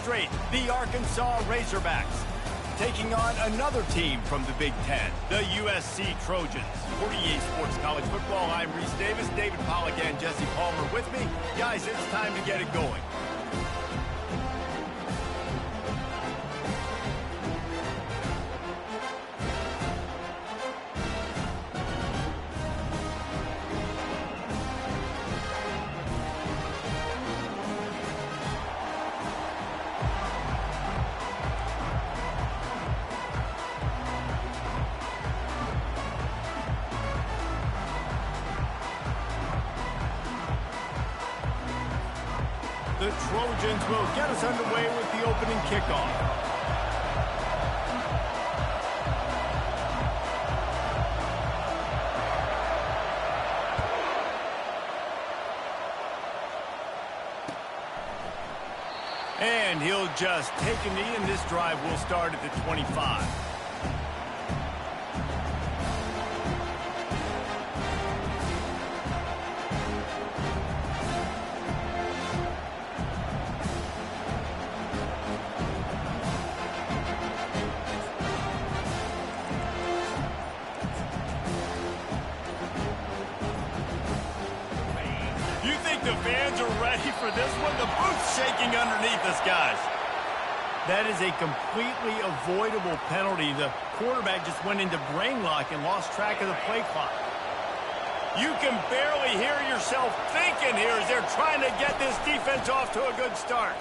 straight, the Arkansas Razorbacks, taking on another team from the Big Ten, the USC Trojans. 48 Sports College Football, I'm Reese Davis, David Pollack and Jesse Palmer with me. Guys, it's time to get it going. The Trojans will get us underway with the opening kickoff. And he'll just take a knee, and this drive will start at the 25. The fans are ready for this one. The booth's shaking underneath us, guys. That is a completely avoidable penalty. The quarterback just went into brain lock and lost track of the play clock. You can barely hear yourself thinking here as they're trying to get this defense off to a good start.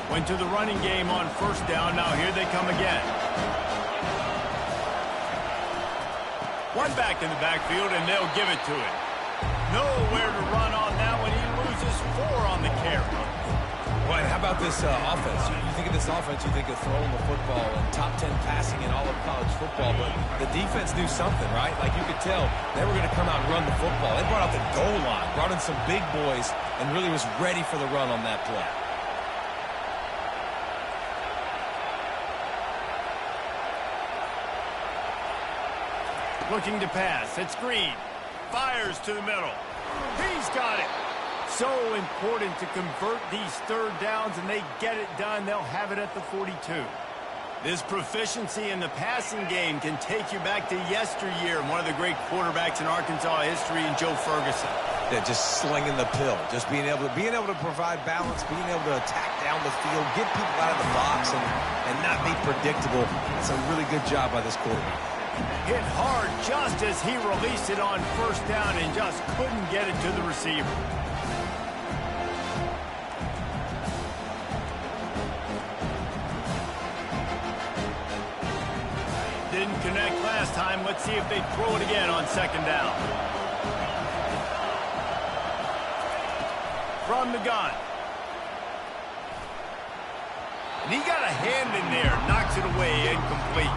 Went to the running game on first down. Now here they come again. One back in the backfield, and they'll give it to him. Nowhere to run on that one. He loses 4 on the carry. Well, how about this offense? You think of this offense, you think of throwing the football and top 10 passing in all of college football, but the defense knew something, right? Like you could tell they were going to come out and run the football. They brought out the goal line, brought in some big boys, and really was ready for the run on that play. Looking to pass. It's Green. Fires to the middle. He's got it. So important to convert these third downs, and they get it done. They'll have it at the 42. This proficiency in the passing game can take you back to yesteryear. One of the great quarterbacks in Arkansas history, in Joe Ferguson. Yeah, just slinging the pill. Just being able to provide balance, being able to attack down the field, get people out of the box, and not be predictable. That's a really good job by this quarterback. Hit hard just as he released it on first down and just couldn't get it to the receiver. Didn't connect last time. Let's see if they throw it again on second down. From the gun. And he got a hand in there, knocks it away, incomplete.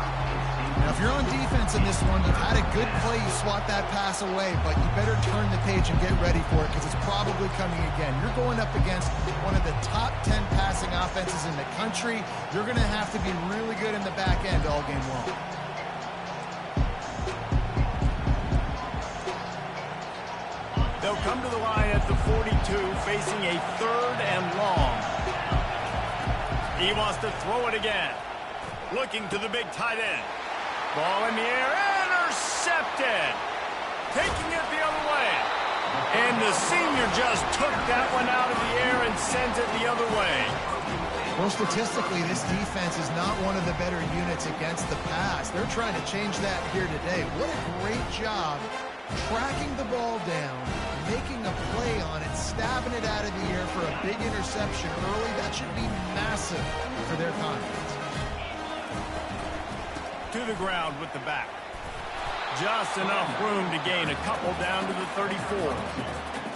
Now, if you're on defense in this one, you've had a good play, you swat that pass away, but you better turn the page and get ready for it because it's probably coming again. You're going up against one of the top 10 passing offenses in the country. You're going to have to be really good in the back end all game long. They'll come to the line at the 42, facing a 3rd and long. He wants to throw it again. Looking to the big tight end. Ball in the air, intercepted. Taking it the other way. And the senior just took that one out of the air and sends it the other way. Well, statistically, this defense is not one of the better units against the pass. They're trying to change that here today. What a great job tracking the ball down, making a play on it, stabbing it out of the air for a big interception early. That should be massive for their confidence. To the ground with the back. Just enough room to gain a couple down to the 34.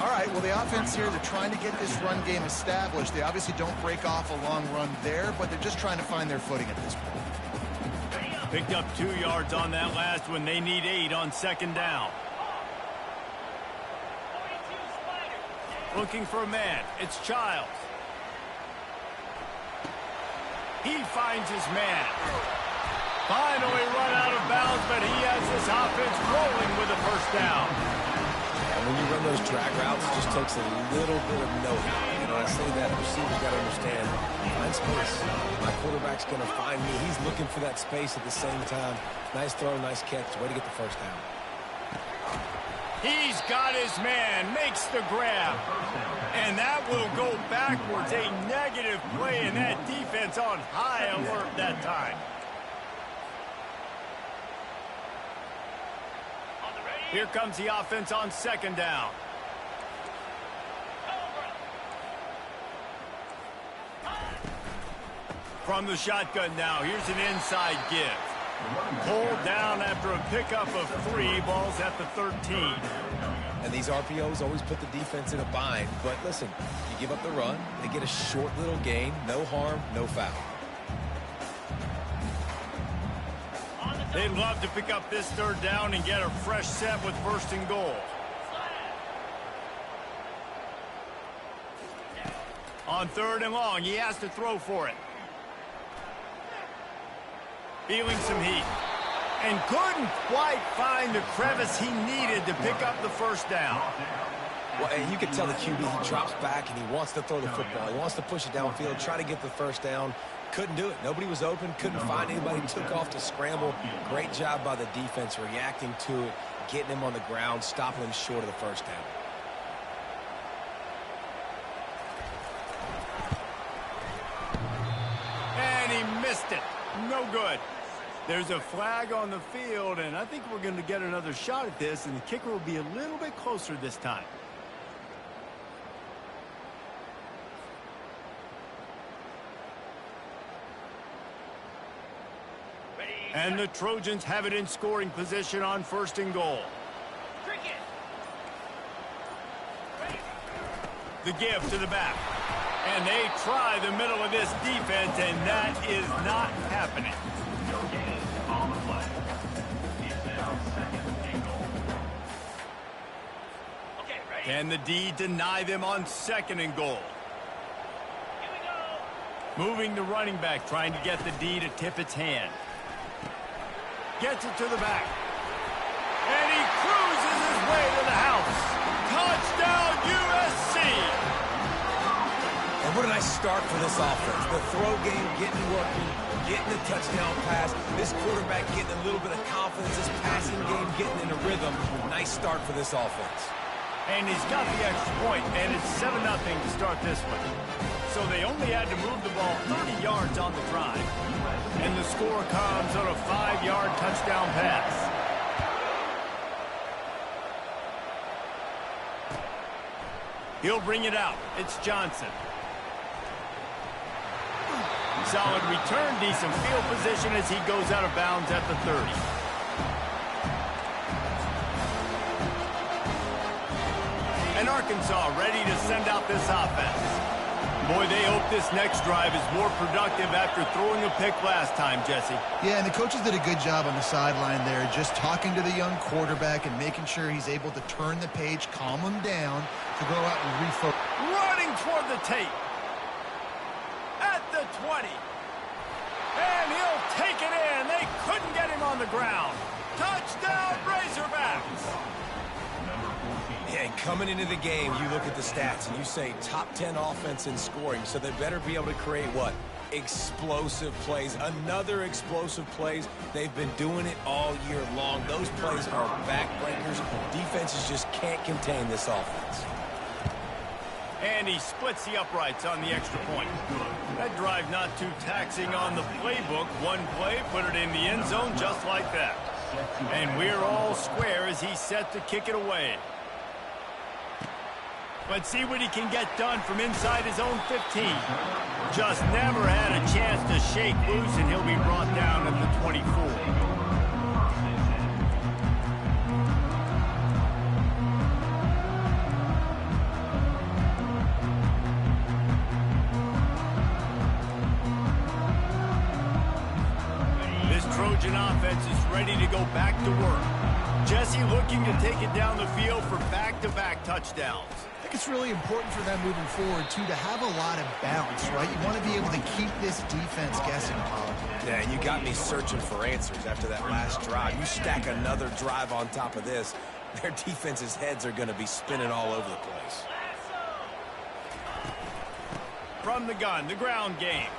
All right, well, the offense here, they're trying to get this run game established. They obviously don't break off a long run there, but they're just trying to find their footing at this point. Picked up 2 yards on that last one. They need 8 on second down. Looking for a man. It's Childs. He finds his man. Finally run out of bounds, but he has this offense rolling with a first down. And when you run those drag routes, it just takes a little bit of know-how. And when I say that, the receiver's got to understand, find space. My quarterback's going to find me. He's looking for that space at the same time. Nice throw, nice catch. Way to get the first down. He's got his man, makes the grab. And that will go backwards. A negative play, and that defense on high alert that time. Here comes the offense on second down. From the shotgun now, here's an inside give. Pulled down after a pickup of 3, balls at the 13. And these RPOs always put the defense in a bind. But listen, you give up the run, they get a short little gain, no harm, no foul. They'd love to pick up this third down and get a fresh set with first and goal. On third and long, he has to throw for it. Feeling some heat. And couldn't quite find the crevice he needed to pick up the first down. Well, and you can tell the QB, he drops back and he wants to throw the football. He wants to push it downfield, try to get the first down. Couldn't do it. Nobody was open, couldn't find anybody, took off to scramble. Great job by the defense reacting to it, getting him on the ground, stopping him short of the first down. And he missed it. No good. There's a flag on the field, and I think we're going to get another shot at this, and the kicker will be a little bit closer this time. And the Trojans have it in scoring position on first and goal. The give to the back. And they try the middle of this defense, and that is not happening. Can the D deny them on second and goal? Moving the running back, trying to get the D to tip its hand. Gets it to the back. And he cruises his way to the house. Touchdown, USC! And what a nice start for this offense. The throw game getting working, getting the touchdown pass. This quarterback getting a little bit of confidence. This passing game getting in a rhythm. Nice start for this offense. And he's got the extra point, and it's 7-0 to start this one. So they only had to move the ball 30 yards on the drive. And the score comes on a 5-yard touchdown pass. He'll bring it out. It's Johnson. Solid return, decent field position as he goes out of bounds at the 30. And Arkansas ready to send out this offense. Boy, they hope this next drive is more productive after throwing a pick last time, Jesse. Yeah, and the coaches did a good job on the sideline there, just talking to the young quarterback and making sure he's able to turn the page, calm him down to go out and refocus. Running toward the tape. At the 20. And he'll take it in. They couldn't get him on the ground. Touchdown, Razorbacks. Yeah, and coming into the game, you look at the stats and you say top 10 offense in scoring, so they better be able to create what? Explosive plays. Another explosive plays. They've been doing it all year long. Those plays are backbreakers. Defenses just can't contain this offense. And he splits the uprights on the extra point. That drive not too taxing on the playbook. One play, put it in the end zone just like that. And we're all square as he's set to kick it away. Let's see what he can get done from inside his own 15. Just never had a chance to shake loose, and he'll be brought down at the 24. This Trojan offense is ready to go back to work. Jesse looking to take it down the field for back-to-back touchdowns. I think it's really important for them moving forward, too, to have a lot of bounce, right? You want to be able to keep this defense guessing, Paul. Yeah, and you got me searching for answers after that last drive. You stack another drive on top of this, their defense's heads are going to be spinning all over the place. From the gun, the ground game.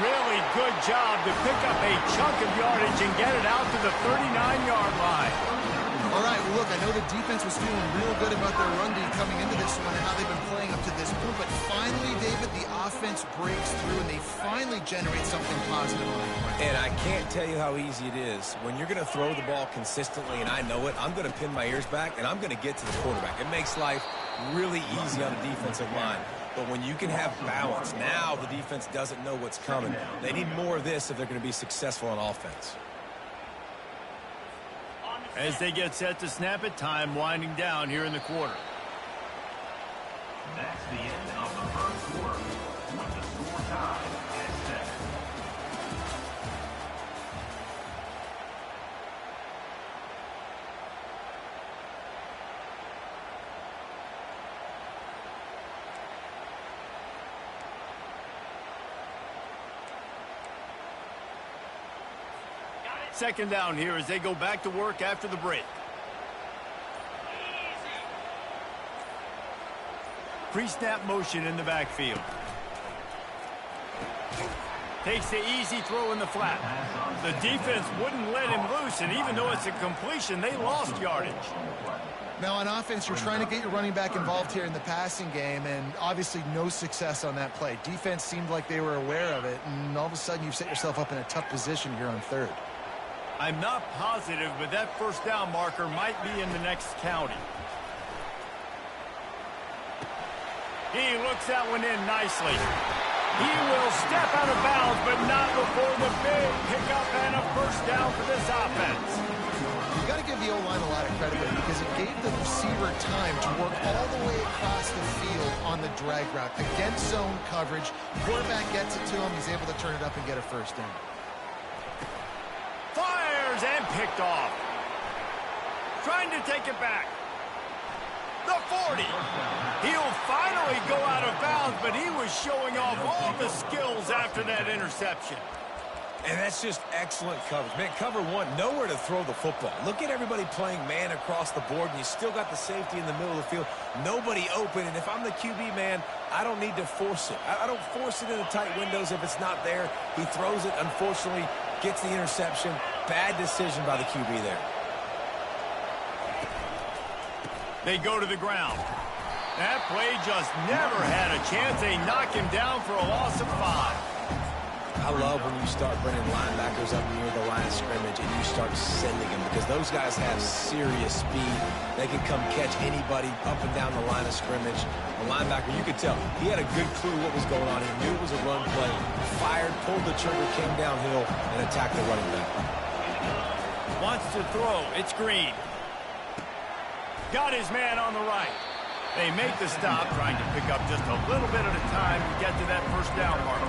Really good job to pick up a chunk of yardage and get it out to the 39-yard line. All right, well, look, I know the defense was feeling real good about their run D coming into this one and how they've been playing up to this point, but finally, David, the offense breaks through and they finally generate something positive on the play. And I can't tell you how easy it is. When you're going to throw the ball consistently, and I know it, I'm going to pin my ears back, and I'm going to get to the quarterback. It makes life really easy on the defensive line. But when you can have balance, now the defense doesn't know what's coming. They need more of this if they're going to be successful on offense. As they get set to snap it, time winding down here in the quarter. That's the end of the first quarter with the score tied at 7. Second down here as they go back to work after the break. Pre-snap motion in the backfield. Takes the easy throw in the flat. The defense wouldn't let him loose, and even though it's a completion, they lost yardage. Now, on offense, you're trying to get your running back involved here in the passing game, and obviously no success on that play. Defense seemed like they were aware of it, and all of a sudden you've set yourself up in a tough position here on third. I'm not positive, but that first down marker might be in the next county. He looks that one in nicely. He will step out of bounds, but not before the big pickup and a first down for this offense. You got to give the O-line a lot of credit there because it gave the receiver time to work all the way across the field on the drag route. Against zone coverage, quarterback gets it to him, he's able to turn it up and get a first down. Fires and picked off. Trying to take it back. The 40. He'll finally go out of bounds, but he was showing off all the skills after that interception. And that's just excellent coverage. Man, cover one, nowhere to throw the football. Look at everybody playing man across the board, and you still got the safety in the middle of the field. Nobody open, and if I'm the QB, man, I don't need to force it. I don't force it in the tight windows if it's not there. He throws it, unfortunately, gets the interception. Bad decision by the QB there. They go to the ground. That play just never had a chance. They knock him down for a loss of 5. I love when you start bringing linebackers up near the line of scrimmage and you start sending them because those guys have serious speed. They can come catch anybody up and down the line of scrimmage. The linebacker, you could tell, he had a good clue what was going on. He knew it was a run play. Fired, pulled the trigger, came downhill, and attacked the running back. Wants to throw. It's Green. Got his man on the right. They make the stop, trying to pick up just a little bit at a time to get to that first down marker.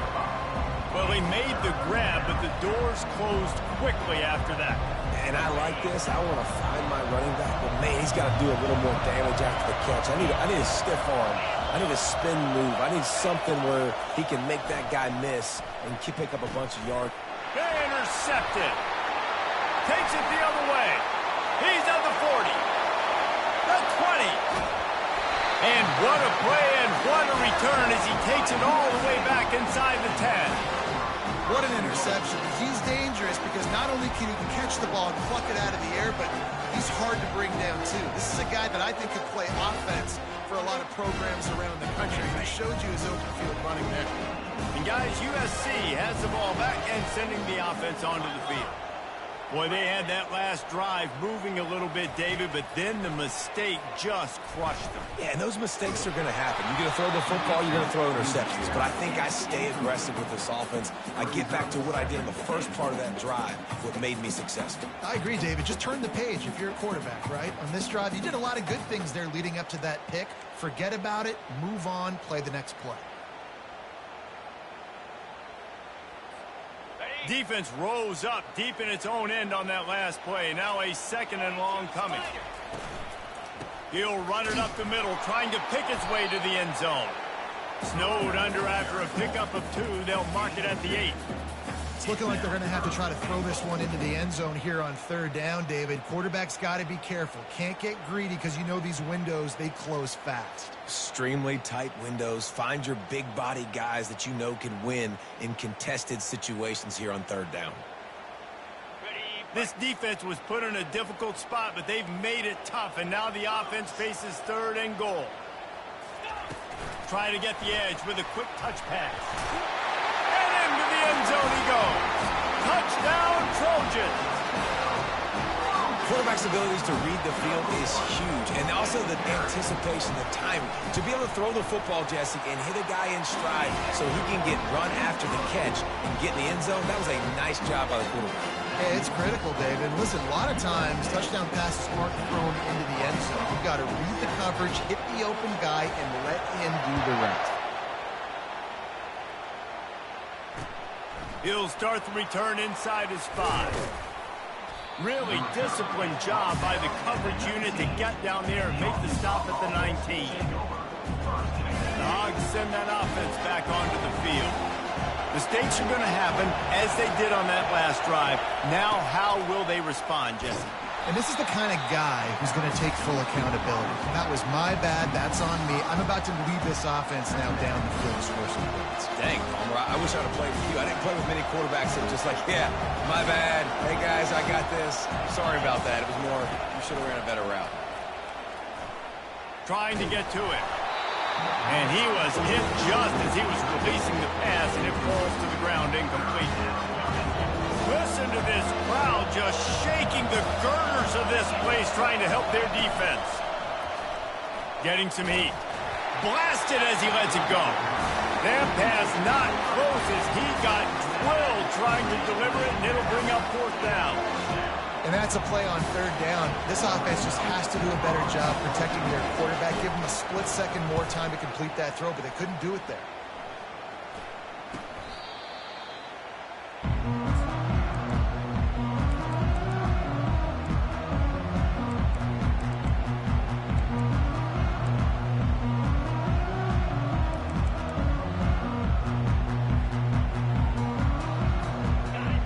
Well, he made the grab, but the doors closed quickly after that. And I like this. I want to find my running back, but man, he's got to do a little more damage after the catch. I need a stiff arm. I need a spin move. I need something where he can make that guy miss and pick up a bunch of yards. They intercepted. Takes it the other way. He's at the 40. The 20. And what a play and what a return as he takes it all the way back inside the 10. What an interception. He's dangerous because not only can he catch the ball and pluck it out of the air, but he's hard to bring down, too. This is a guy that I think could play offense for a lot of programs around the country. He showed you his open field running there. And, guys, USC has the ball back and sending the offense onto the field. Boy, they had that last drive moving a little bit, David, but then the mistake just crushed them. Yeah, and those mistakes are going to happen. You're going to throw the football, you're going to throw interceptions. But I think I stay aggressive with this offense. I get back to what I did in the first part of that drive, what made me successful. I agree, David. Just turn the page if you're a quarterback, right? On this drive, you did a lot of good things there leading up to that pick. Forget about it, move on, play the next play. Defense rose up deep in its own end on that last play. Now a 2nd and long coming. He'll run it up the middle, trying to pick its way to the end zone. Snowed under after a pickup of 2. They'll mark it at the 8. It's looking like they're going to have to try to throw this one into the end zone here on 3rd down, David. Quarterback's got to be careful. Can't get greedy because you know these windows, they close fast. Extremely tight windows. Find your big body guys that you know can win in contested situations here on 3rd down. This defense was put in a difficult spot, but they've made it tough, and now the offense faces 3rd and goal. Trying to get the edge with a quick touch pass. And into the end zone he goes. Touchdown, Trojans. Quarterback's abilities to read the field is huge, and also the anticipation, the timing. To be able to throw the football, Jesse, and hit a guy in stride so he can get run after the catch and get in the end zone, that was a nice job by the quarterback. Yeah, it's critical, David. Listen, a lot of times touchdown passes aren't thrown into the end zone. You've got to read the coverage, hit the open guy, and let him do the rest. He'll start the return inside his 5. Really disciplined job by the coverage unit to get down there and make the stop at the 19. The Hogs send that offense back onto the field. Mistakes are going to happen, as they did on that last drive. Now, how will they respond, Jesse? And this is the kind of guy who's going to take full accountability. That was my bad. That's on me. I'm about to lead this offense now down the field to score some points. Dang, Palmer, I wish I'd have played with you. I didn't play with many quarterbacks that just like, yeah, my bad. Hey, guys, I got this. Sorry about that. It was more, you should have ran a better route. Trying to get to it. And he was hit just as he was releasing the pass, and it falls to the ground incomplete. Listen to this crowd just shaking the girders of this place, trying to help their defense. Getting some heat. Blasted as he lets it go. That pass not close as he got drilled trying to deliver it, and it'll bring up 4th down. And that's a play on 3rd down. This offense just has to do a better job protecting their quarterback. Give them a split second more time to complete that throw, but they couldn't do it there.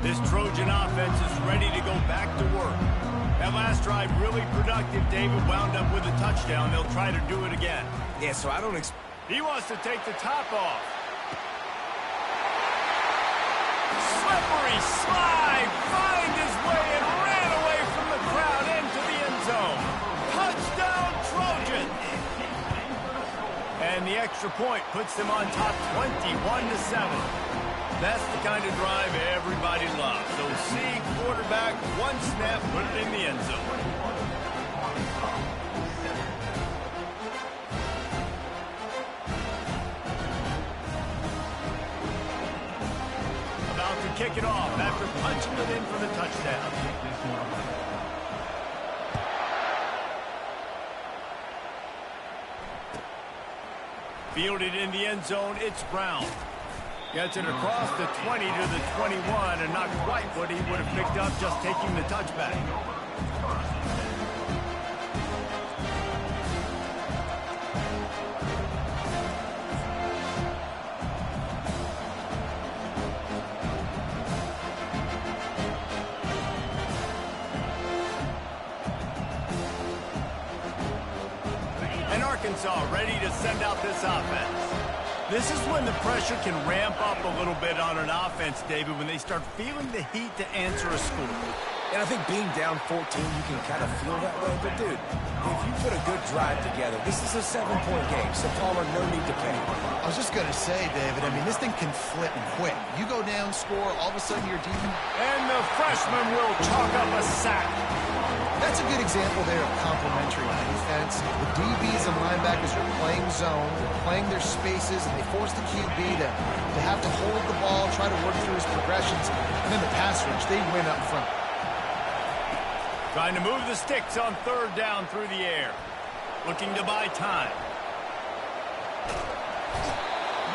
This Trojan offense is ready to go back to work. That last drive really productive. David wound up with a touchdown. They'll try to do it again. Yeah, so I don't He wants to take the top off. Slippery slide. Find his way and ran away from the crowd into the end zone. Touchdown, Trojans. And the extra point puts them on top 21-7. That's the kind of drive everybody loves. So see quarterback, one snap, put it in the end zone. About to kick it off after punching it in for the touchdown. Fielded in the end zone, it's Brown. Gets it across the 20 to the 21, and not quite what he would have picked up just taking the touchback. And Arkansas ready to send out this offense. This is when the pressure can ramp up a little bit on an offense, David, when they start feeling the heat to answer a score. And I think being down 14, you can kind of feel that way. But, dude, if you put a good drive together, this is a 7-point game, so Palmer, no need to panic. I was just going to say, David, I mean, this thing can flip quick. You go down, score, all of a sudden you're deep. And the freshman will chalk up a sack. That's a good example there of complementary defense. The DBs and linebackers are playing zone, they're playing their spaces, and they force the QB to have to hold the ball, try to work through his progressions, and then the pass rush, they win up front. Trying to move the sticks on 3rd down through the air. Looking to buy time.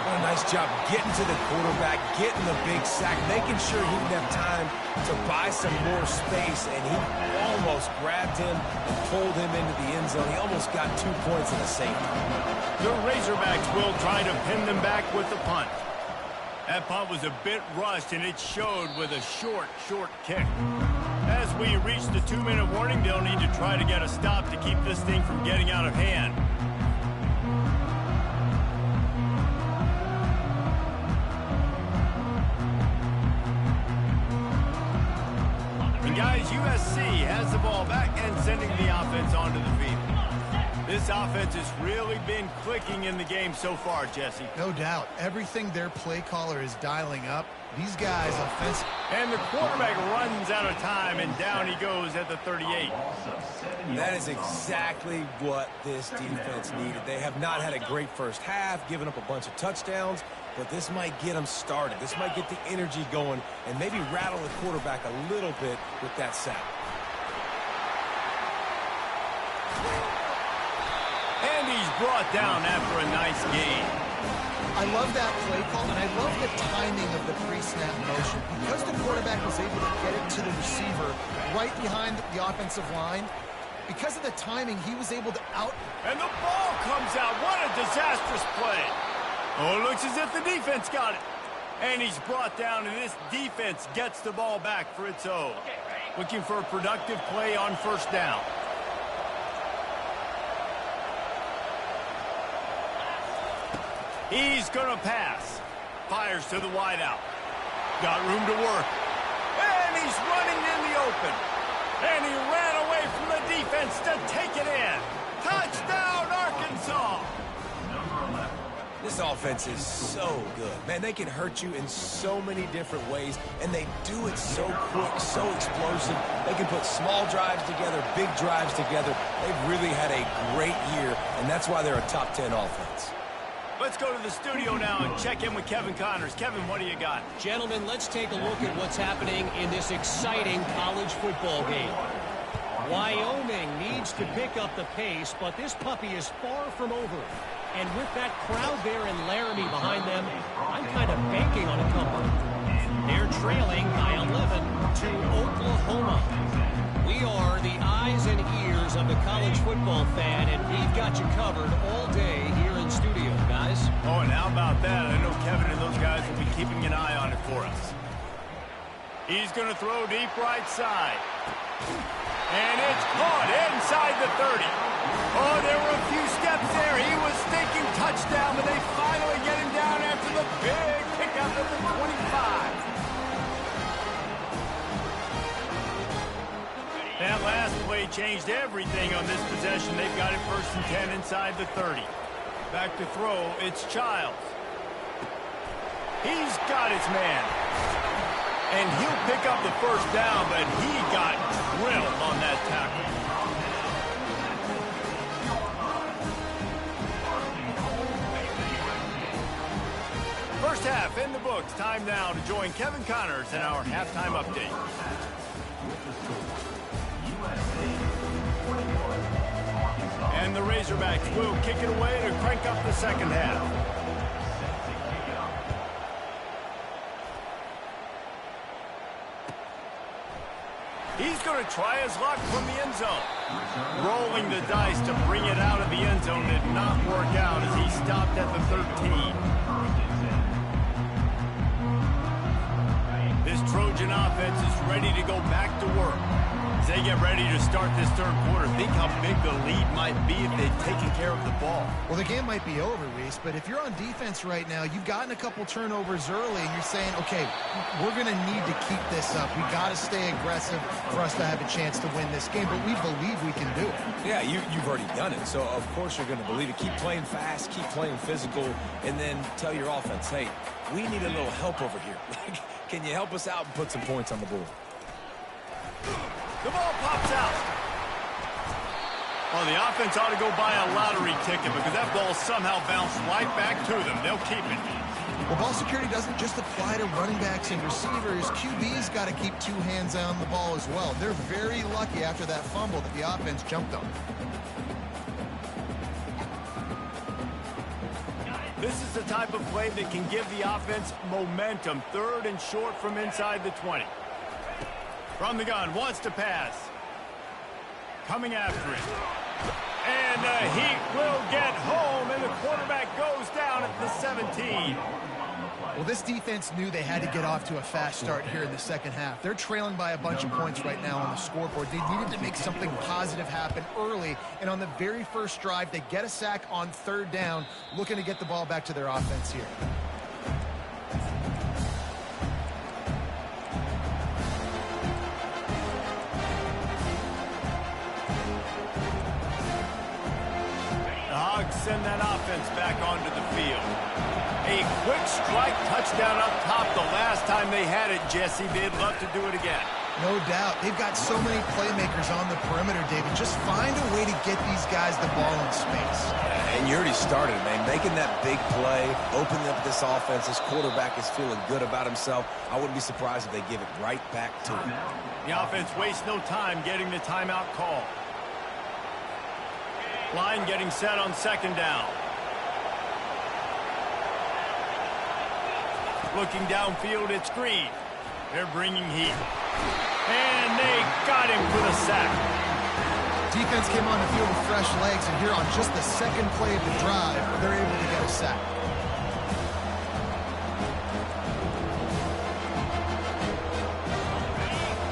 What a nice job getting to the quarterback, getting the big sack, making sure he didn't have time to buy some more space, and he almost grabbed him and pulled him into the end zone. He almost got 2 points in a safety. The Razorbacks will try to pin them back with the punt. That punt was a bit rushed, and it showed with a short kick. As we reach the 2-minute warning, they'll need to try to get a stop to keep this thing from getting out of hand. And guys, USC has the ball back and sending the offense onto the field. This offense has really been clicking in the game so far, Jesse. No doubt. Everything their play caller is dialing up. These guys offensive. And the quarterback runs out of time, and down he goes at the 38. That is exactly what this defense needed. They have not had a great first half, given up a bunch of touchdowns, but this might get them started. This might get the energy going and maybe rattle the quarterback a little bit with that sack. And he's brought down after a nice gain. I love that play call, and I love the timing of the pre-snap motion. Because the quarterback was able to get it to the receiver right behind the offensive line, because of the timing, he was able to out... And the ball comes out. What a disastrous play. Oh, it looks as if the defense got it. And he's brought down, and this defense gets the ball back for its own. Looking for a productive play on first down. He's going to pass. Fires to the wideout. Got room to work. And he's running in the open. And he ran away from the defense to take it in. Touchdown, Arkansas! This offense is so good. Man, they can hurt you in so many different ways, and they do it so quick, so explosive. They can put small drives together, big drives together. They've really had a great year, and that's why they're a top 10 offense. Let's go to the studio now and check in with Kevin Connors. Kevin, what do you got? Gentlemen, let's take a look at what's happening in this exciting college football game. Wyoming needs to pick up the pace, but this puppy is far from over. And with that crowd there in Laramie behind them, I'm kind of banking on a comeback. They're trailing by 11 to Oklahoma. We are the eyes and ears of the college football fan, and we've got you covered all day here in studio, guys. Oh, and how about that? I know Kevin and those guys will be keeping an eye on it for us. He's going to throw deep right side. And it's caught inside the 30. Oh, there were a few steps there. He was thinking touchdown, but they finally get him down after the big pickup at the 25. That last play changed everything on this possession. They've got it 1st and 10 inside the 30. Back to throw, it's Childs. He's got his man. And he'll pick up the first down, but he got drilled on that tackle. First half in the books. Time now to join Kevin Connors in our halftime update. And the Razorbacks will kick it away to crank up the second half. He's going to try his luck from the end zone. Rolling the dice to bring it out of the end zone did not work out as he stopped at the 13. This Trojan offense is ready to go back to work. As they get ready to start this third quarter, think how big the lead might be if they've taken care of the ball. Well, the game might be over, Reese, but if you're on defense right now, you've gotten a couple turnovers early, and you're saying, okay, we're going to need to keep this up. We got to stay aggressive for us to have a chance to win this game, but we believe we can do it. Yeah, you've already done it, so of course you're going to believe it. Keep playing fast, keep playing physical, and then tell your offense, hey, we need a little help over here. Can you help us out and put some points on the board? The ball pops out. Well, the offense ought to go buy a lottery ticket because that ball somehow bounced right back to them. They'll keep it. Well, ball security doesn't just apply to running backs and receivers. QB's got to keep 2 hands on the ball as well. They're very lucky after that fumble that the offense jumped on. This is the type of play that can give the offense momentum. 3rd and short from inside the 20. From the gun, wants to pass. Coming after it. And the Heat will get home, and the quarterback goes down at the 17. Well, this defense knew they had to get off to a fast start here in the second half. They're trailing by a bunch of points right now on the scoreboard. They needed to make something positive happen early, and on the very first drive, they get a sack on 3rd down, looking to get the ball back to their offense here. The Hogs send that offense back onto the field. A quick strike touchdown up top the last time they had it, Jesse. They'd love to do it again. No doubt. They've got so many playmakers on the perimeter, David. Just find a way to get these guys the ball in space. And you already started, man. Making that big play, opening up this offense. This quarterback is feeling good about himself. I wouldn't be surprised if they give it right back to him. The offense wastes no time getting the timeout call. Line getting set on 2nd down. Looking downfield, it's Green. They're bringing heat. And they got him for the sack. Defense came on the field with fresh legs, and here on just the 2nd play of the drive, they're able to get a sack.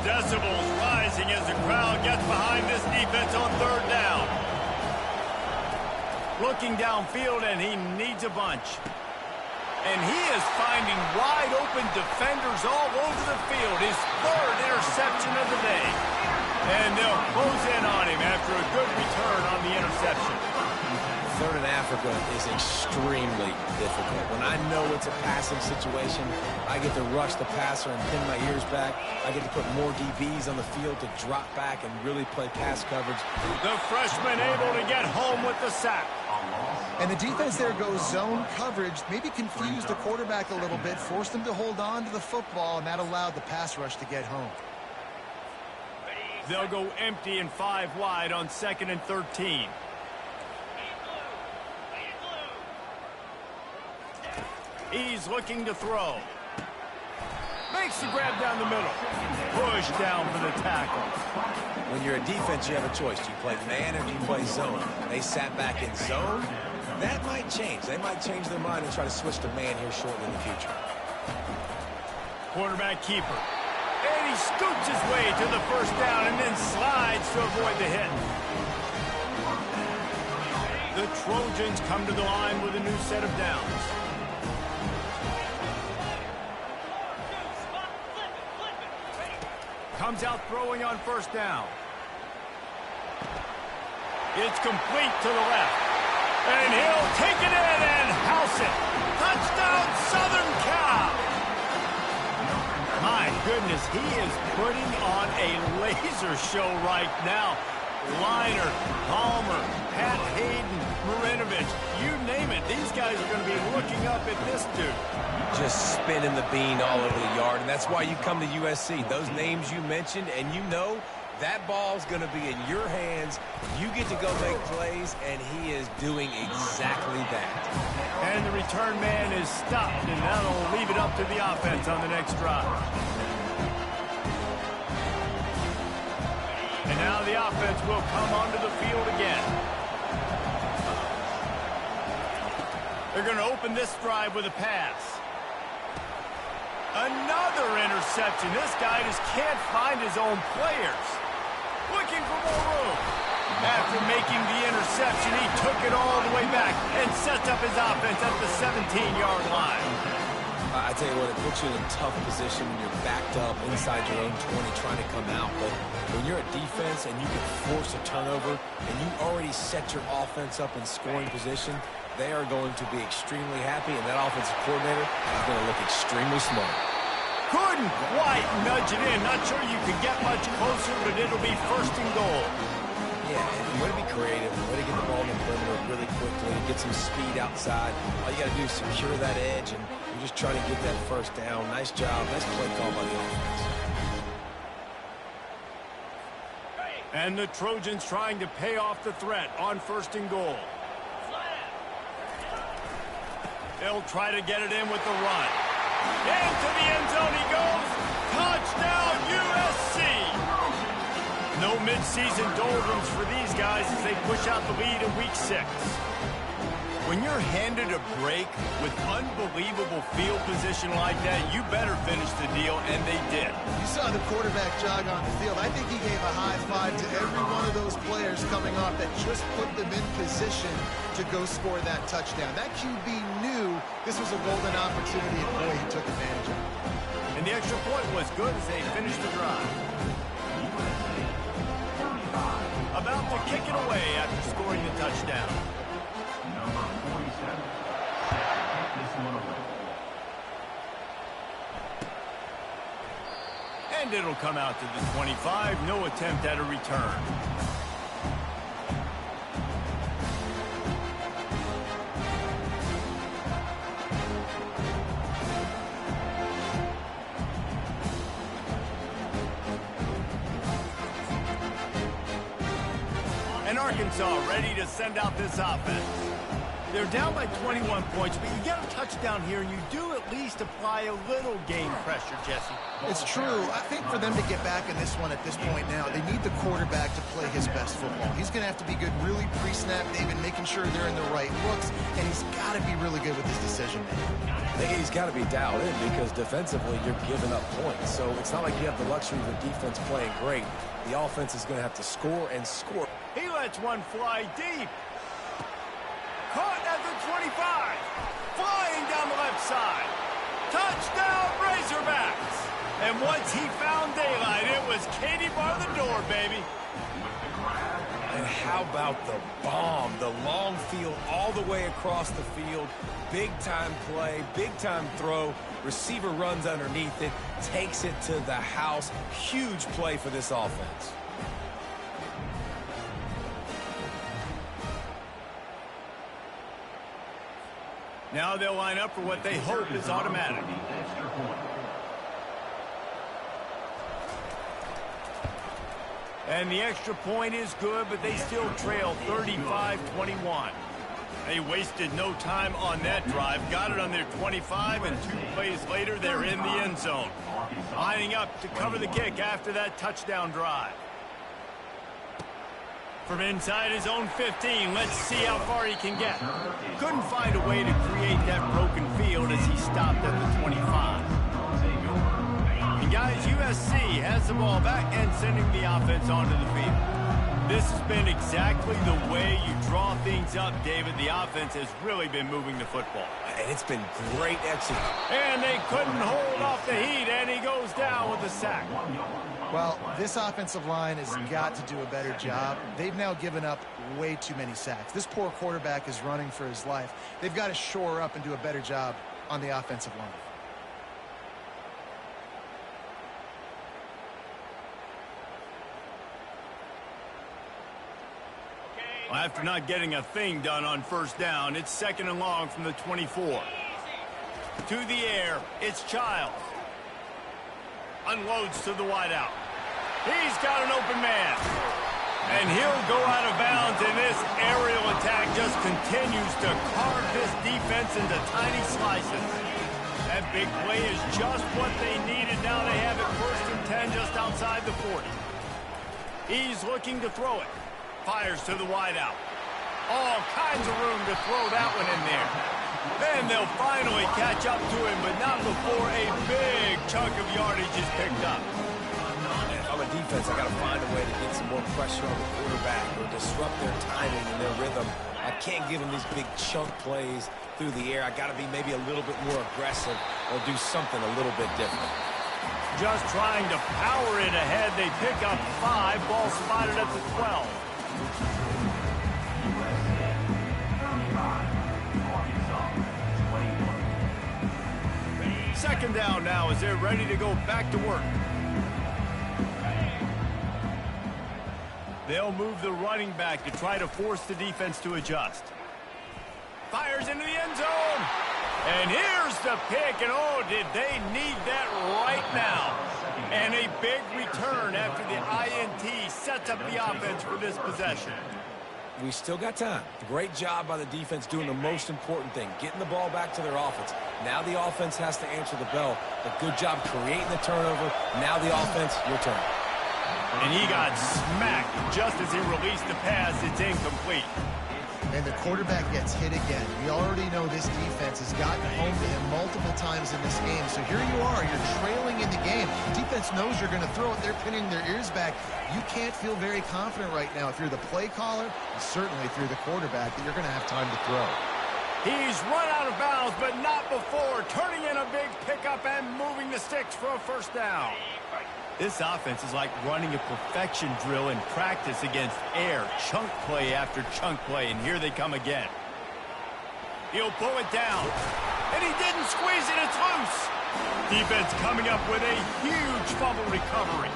Decibels rising as the crowd gets behind this defense on 3rd down. Looking downfield, and he needs a bunch. And he is finding wide-open defenders all over the field. His 3rd interception of the day. And they'll close in on him after a good return on the interception. 3rd in Africa is extremely difficult. When I know it's a passing situation, I get to rush the passer and pin my ears back. I get to put more DBs on the field to drop back and really play pass coverage. The freshman able to get home with the sack. And the defense there goes zone coverage, maybe confused the quarterback a little bit, forced him to hold on to the football, and that allowed the pass rush to get home. They'll go empty and 5 wide on 2nd and 13. He's looking to throw. Makes the grab down the middle. Push down for the tackle. When you're a defense, you have a choice. Do you play man or do you play zone? They sat back in zone. That might change. They might change their mind and try to switch to man here shortly in the future. Quarterback keeper. And he scoots his way to the 1st down and then slides to avoid the hit. The Trojans come to the line with a new set of downs. Comes out throwing on 1st down. It's complete to the left. And he'll take it in and house it. Touchdown, Southern Cal. My goodness, he is putting on a laser show right now. Liner, Palmer, Pat Hayden, Marinovich, you name it. These guys are going to be looking up at this dude. Just spinning the bean all over the yard, and that's why you come to USC. Those names you mentioned, and you know that ball's going to be in your hands. You get to go make plays, and he is doing exactly that. And the return man is stopped, and that'll leave it up to the offense on the next drive. And now the offense will come onto the field again. They're going to open this drive with a pass. Another interception. This guy just can't find his own players. Looking for more room. After making the interception, he took it all the way back and sets up his offense at the 17-yard line. I tell you what, it puts you in a tough position when you're backed up inside your own 20 trying to come out. But when you're a defense and you can force a turnover and you already set your offense up in scoring position, they are going to be extremely happy, and that offensive coordinator is going to look extremely smart. Couldn't quite nudge it in. Not sure you could get much closer, but it'll be 1st and goal. Yeah, and way to be creative, way to get the ball in the perimeter really quickly, get some speed outside. All you got to do is secure that edge, and you're just trying to get that 1st down. Nice job. Nice play call by the offense. And the Trojans trying to pay off the threat on 1st and goal. They'll try to get it in with the run. Into the end zone he goes. Touchdown, USC! No midseason doldrums for these guys as they push out the lead in Week 6. When you're handed a break with unbelievable field position like that, you better finish the deal, and they did. You saw the quarterback jog on the field. I think he gave a high five to every one of those players coming off that just put them in position to go score that touchdown. That QB knew this was a golden opportunity, and boy, he took advantage of it. And the extra point was good as they finished the drive. About to kick it away after scoring the touchdown. Number 47. Take this one away. And it'll come out to the 25. No attempt at a return. And Arkansas ready to send out this offense. They're down by 21 points, but you get a touchdown here, and you do at least apply a little game pressure, Jesse. It's true. I think for them to get back in this one at this point now, they need the quarterback to play his best football. He's going to have to be good really pre-snap, David, making sure they're in the right looks, and he's got to be really good with his decision-making. I think he's got to be dialed in because defensively you're giving up points. So it's not like you have the luxury of the defense playing great. The offense is going to have to score and score. He lets one fly deep. Caught at the 25. Flying down the left side. Touchdown, Razorbacks. And once he found daylight, it was Katie bar the door, baby. And how about the bomb? The long field all the way across the field. Big-time play, big-time throw. Receiver runs underneath it, takes it to the house. Huge play for this offense. Now they'll line up for what they hope is automatic. And the extra point is good, but they still trail 35-21. They wasted no time on that drive. Got it on their 25, and 2 plays later, they're in the end zone. Lining up to cover the kick after that touchdown drive. From inside his own 15, let's see how far he can get. Couldn't find a way to create that broken field as he stopped at the 25. And guys, USC has the ball back and sending the offense onto the field. This has been exactly the way you draw things up, David. The offense has really been moving the football. And it's been great execution. And they couldn't hold off the heat, and he goes down with a sack. Well, this offensive line has got to do a better job. They've now given up way too many sacks. This poor quarterback is running for his life. They've got to shore up and do a better job on the offensive line. Well, after not getting a thing done on first down, it's 2nd and long from the 24. To the air, it's Childs. Unloads to the wideout. He's got an open man. And he'll go out of bounds, and this aerial attack just continues to carve this defense into tiny slices. That big play is just what they needed. Now they have it 1st and 10 just outside the 40. He's looking to throw it. Fires to the wideout. All kinds of room to throw that one in there. Then they'll finally catch up to him, but not before a big chunk of yardage is picked up. And if I'm a defense, I got to find a way to get some more pressure on the quarterback or disrupt their timing and their rhythm. I can't give them these big chunk plays through the air. I got to be maybe a little bit more aggressive or do something a little bit different. Just trying to power it ahead. They pick up 5. Ball spotted at the 12. Second down now as they're ready to go back to work. They'll move the running back to try to force the defense to adjust. Fires into the end zone. And here's the pick. And oh, did they need that right now. And a big return after the INT sets up the offense for this possession. We still got time. Great job by the defense doing the most important thing, getting the ball back to their offense. Now the offense has to answer the bell. But good job creating the turnover. Now the offense, your turn. And he got smacked just as he released the pass. It's incomplete. And the quarterback gets hit again. We already know this defense has gotten home to him multiple times in this game. So here you are, you're trailing in the game. The defense knows you're going to throw it. They're pinning their ears back. You can't feel very confident right now if you're the play caller, and certainly if you're the quarterback, that you're going to have time to throw. He's run out of bounds, but not before. Turning in a big pickup and moving the sticks for a first down. This offense is like running a perfection drill in practice against air. Chunk play after chunk play, and here they come again. He'll pull it down, and he didn't squeeze it. It's loose. Defense coming up with a huge fumble recovery.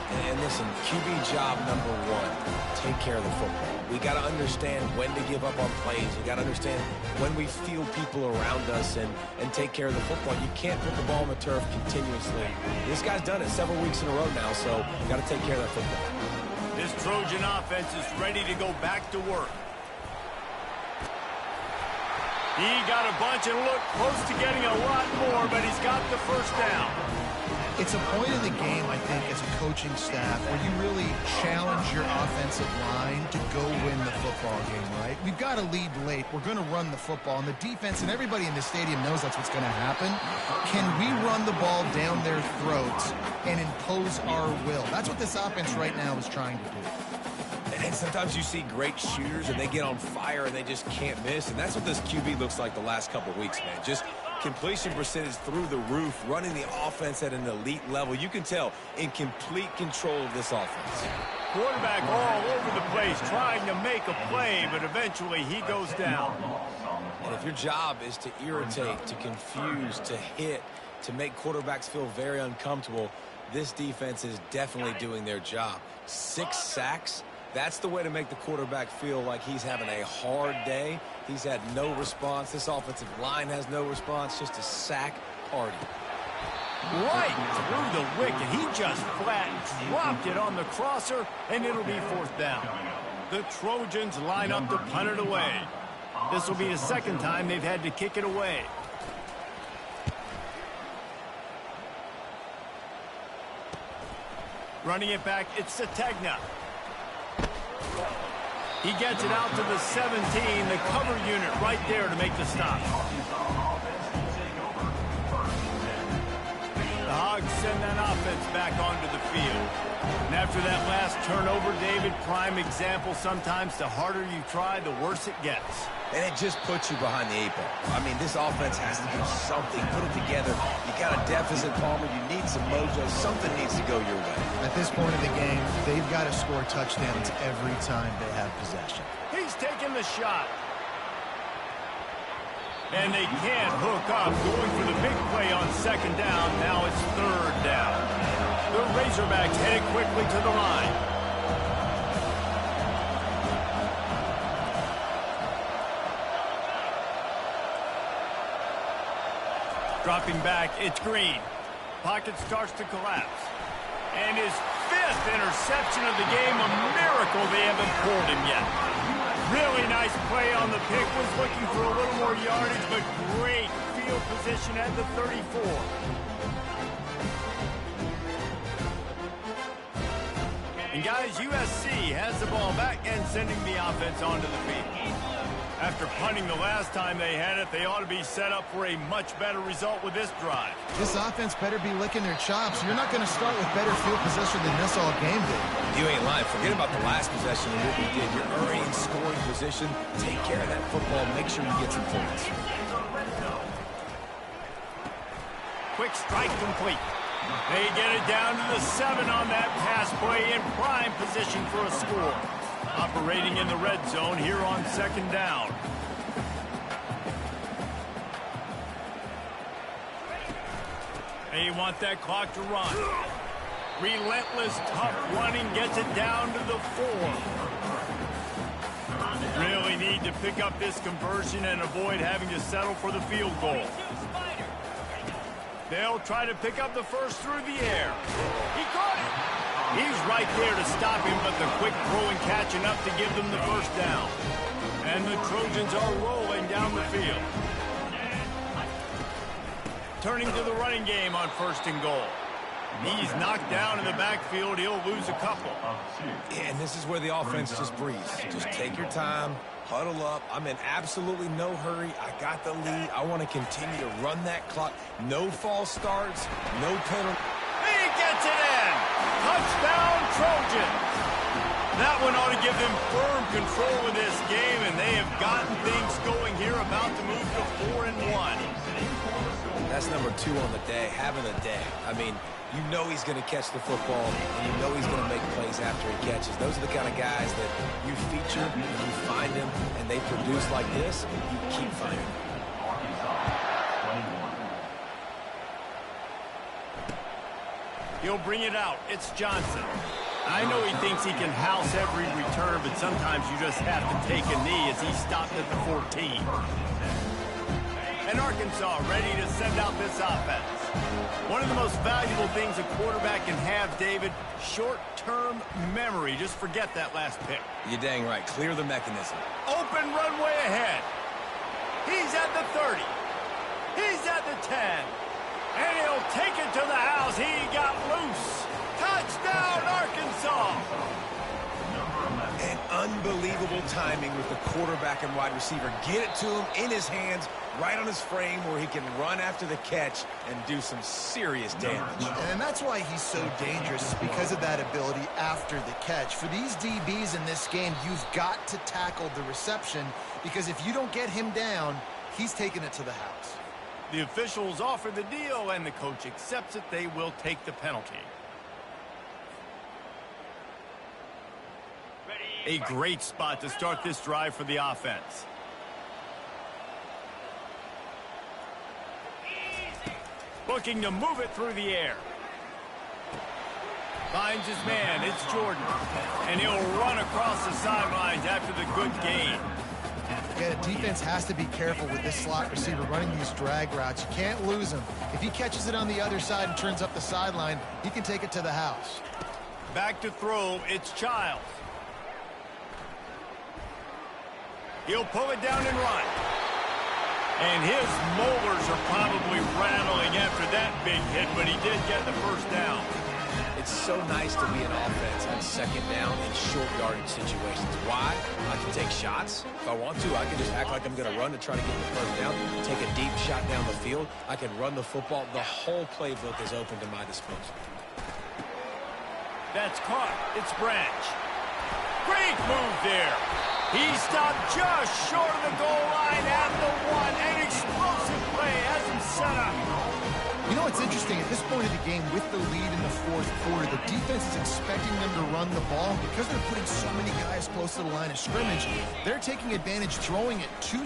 And listen, QB job number one, take care of the football. We got to understand when to give up on plays. We got to understand when we feel people around us and take care of the football. You can't put the ball on the turf continuously. This guy's done it several weeks in a row now, so you got to take care of that football. This Trojan offense is ready to go back to work. He got a bunch and looked close to getting a lot more, but he's got the first down. It's a point in the game, I think, as a coaching staff where you really challenge your offensive line to go win the football game, right? We've got to lead late. We're going to run the football, and the defense and everybody in the stadium knows that's what's going to happen. Can we run the ball down their throats and impose our will? That's what this offense right now is trying to do. And sometimes you see great shooters, and they get on fire, and they just can't miss. And that's what this QB looks like the last couple of weeks, man. Just completion percentage through the roof, running the offense at an elite level. You can tell in complete control of this offense. Quarterback all over the place trying to make a play, but eventually he goes down. And if your job is to irritate, to confuse, to hit, to make quarterbacks feel very uncomfortable, this defense is definitely doing their job. 6 sacks. That's the way to make the quarterback feel like he's having a hard day. He's had no response. This offensive line has no response. Just a sack party. Right through the wicket. He just flat dropped it on the crosser, and it'll be fourth down. The Trojans line up to punt it away. This will be the second time they've had to kick it away. Running it back, it's Sategna. He gets it out to the 17, the cover unit right there to make the stop. The Hogs send that offense back onto the field. And after that last turnover, David, prime example, sometimes the harder you try, the worse it gets. And it just puts you behind the 8 ball. I mean, this offense has to do something, put it together. You got a deficit, Palmer. You need some mojo. Something needs to go your way. At this point of the game, they've got to score touchdowns every time they have possession. He's taking the shot. And they can't hook up, going for the big play on second down. Now it's third down. The Razorbacks headed quickly to the line. Dropping back, it's Green. Pocket starts to collapse. And his 5th interception of the game, a miracle they haven't pulled him yet. Really nice play on the pick, was looking for a little more yardage, but great field position at the 34. And guys, USC has the ball back and sending the offense onto the field. After punting the last time they had it, they ought to be set up for a much better result with this drive. This offense better be licking their chops. You're not going to start with better field possession than this all game did. You ain't lying. Forget about the last possession and what we did. You're already in scoring position. Take care of that football. Make sure you get some points. Quick strike complete. They get it down to the 7 on that pass play in prime position for a score. Operating in the red zone here on second down. They want that clock to run. Relentless, tough running gets it down to the 4. Really need to pick up this conversion and avoid having to settle for the field goal. They'll try to pick up the first through the air. He caught it. He's right there to stop him, but the quick throw and catch enough to give them the first down. And the Trojans are rolling down the field. Turning to the running game on 1st and goal. He's knocked down in the backfield. He'll lose a couple. Yeah, and this is where the offense just breathes. Just take your time, huddle up. I'm in absolutely no hurry. I got the lead. I want to continue to run that clock. No false starts, no penalty. He gets it in. Touchdown, Trojans. That one ought to give them firm control of this game, and they have gotten things going here, about to move to 4-1. That's number 2 on the day, having a day. I mean, you know he's going to catch the football, and you know he's going to make plays after he catches. Those are the kind of guys that you feature, and you find them, and they produce like this, you keep finding them. He'll bring it out. It's Johnson. I know he thinks he can house every return, but sometimes you just have to take a knee as he stopped at the 14. And Arkansas ready to send out this offense. One of the most valuable things a quarterback can have, David, short-term memory. Just forget that last pick. You're dang right. Clear the mechanism. Open runway ahead. He's at the 30. He's at the 10. And he'll take it to the house. He got loose. Touchdown, Arkansas. And unbelievable timing with the quarterback and wide receiver. Get it to him in his hands, right on his frame where he can run after the catch and do some serious damage. And that's why he's so dangerous, is because of that ability after the catch. For these DBs in this game, you've got to tackle the reception, because if you don't get him down, he's taking it to the house. The officials offer the deal, and the coach accepts it. They will take the penalty. A great spot to start this drive for the offense. Looking to move it through the air. Finds his man. It's Jordan. And he'll run across the sidelines after the good gain. Yeah, the defense has to be careful with this slot receiver running these drag routes. You can't lose him. If he catches it on the other side and turns up the sideline, he can take it to the house. Back to throw. It's Childs. He'll pull it down and run. And his molars are probably rattling after that big hit, but he did get the first down. It's so nice to be an offense on 2nd down in short yardage situations. Why? I can take shots. If I want to, I can just act like I'm going to run to try to get the first down, take a deep shot down the field. I can run the football. The whole playbook is open to my disposal. That's caught. It's Branch. Great move there. He stopped just short of the goal line at the 1. An explosive play has him set up. You know what's interesting? At this point of the game, with the lead in the 4th quarter, the defense is expecting them to run the ball. Because they're putting so many guys close to the line of scrimmage, they're taking advantage, throwing it to...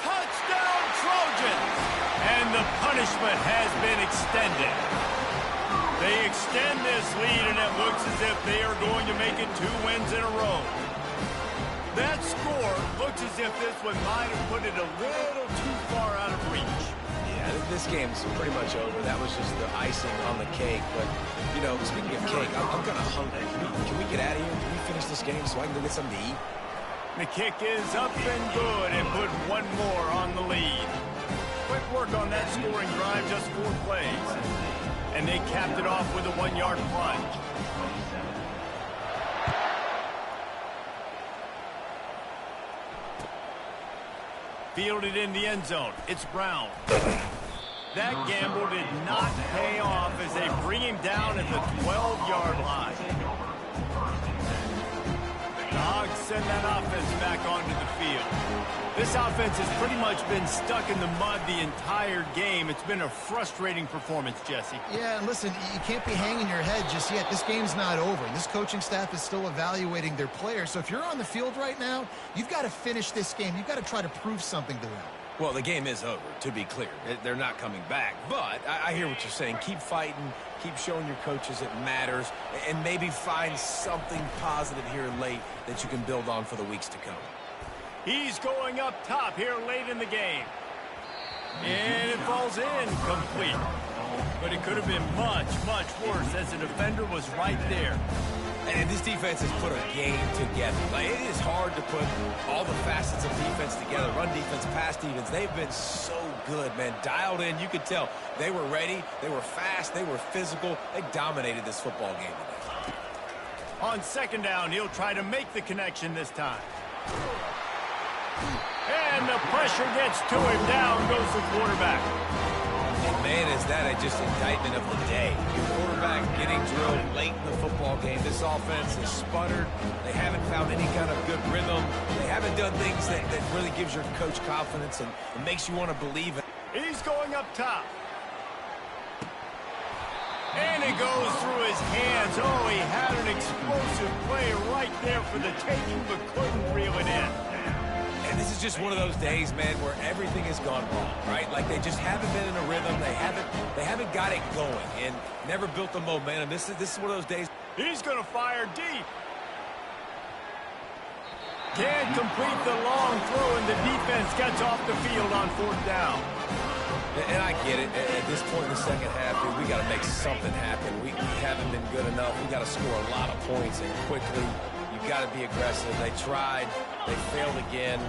Touchdown, Trojans! And the punishment has been extended. They extend this lead, and it looks as if they are going to make it 2 wins in a row. That score looks as if this one might have put it a little too far out of reach. Yeah, this game's pretty much over. That was just the icing on the cake. But, you know, speaking of cake, I'm kind of hungry. Can we get out of here? Can we finish this game so I can go get something to eat? The kick is up and good, and put one more on the lead. Quick work on that scoring drive, just 4 plays. And they capped it off with a 1-yard plunge. Fielded in the end zone. It's Brown. That gamble did not pay off as they bring him down at the 12-yard line. The Hogs send that offense back onto the field. This offense has pretty much been stuck in the mud the entire game. It's been a frustrating performance, Jesse. Yeah, and listen, you can't be hanging your head just yet. This game's not over. This coaching staff is still evaluating their players. So if you're on the field right now, you've got to finish this game. You've got to try to prove something to them. Well, the game is over, to be clear. They're not coming back. But I hear what you're saying. Keep fighting. Keep showing your coaches it matters. And maybe find something positive here late that you can build on for the weeks to come. He's going up top here late in the game. And it falls in complete. But it could have been much, much worse as the defender was right there. And this defense has put a game together. Like, it is hard to put all the facets of defense together. Run defense, pass defense. They've been so good, man. Dialed in. You could tell they were ready. They were fast. They were physical. They dominated this football game today. On second down, he'll try to make the connection this time. And the pressure gets to him. Down goes the quarterback. And man, is that just indictment of the day. Your quarterback getting drilled late in the football game. This offense has sputtered. They haven't found any kind of good rhythm. They haven't done things that really gives your coach confidence and makes you want to believe it. He's going up top. And it goes through his hands. Oh, he had an explosive play right there for the taking, but couldn't reel it in. And this is just one of those days, man, where everything has gone wrong, right? Like they just haven't been in a rhythm. They haven't got it going and never built the momentum. This is one of those days. He's going to fire deep. Can't complete the long throw, and the defense gets off the field on fourth down. And I get it. At this point in the second half, dude, we got to make something happen. We haven't been good enough. We got to score a lot of points and quickly. You've got to be aggressive. They tried. They failed again.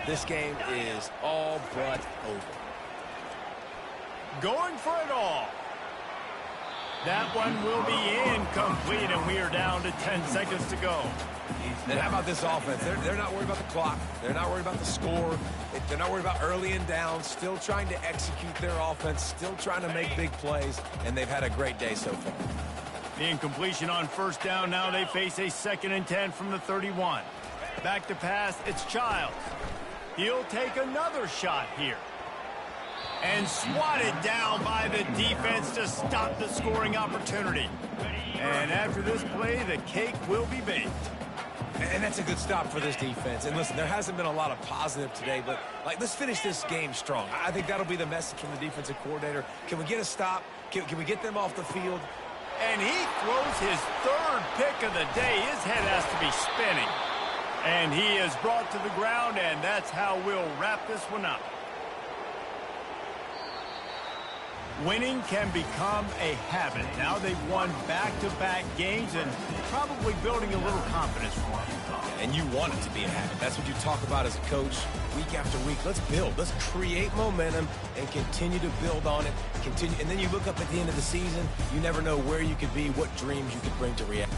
This game is all but over. Going for it all. That one will be incomplete, and we are down to 10 seconds to go. And how about this offense? They're not worried about the clock. They're not worried about the score. They're not worried about early and down. Still trying to execute their offense. Still trying to make big plays. And they've had a great day so far. The incompletion on first down. Now they face a 2nd and 10 from the 31. Back to pass. It's Childs. He'll take another shot here. And swatted down by the defense to stop the scoring opportunity. And after this play, the cake will be baked. And that's a good stop for this defense. And listen, there hasn't been a lot of positive today, but let's finish this game strong. I think that'll be the message from the defensive coordinator. Can we get a stop? Can we get them off the field? And he throws his 3rd pick of the day. His head has to be spinning. And he is brought to the ground, and that's how we'll wrap this one up. Winning can become a habit. Now they've won back-to-back games and probably building a little confidence for them. And you want it to be a habit. That's what you talk about as a coach week after week. Let's build. Let's create momentum and continue to build on it. And then you look up at the end of the season, you never know where you could be, what dreams you could bring to reality.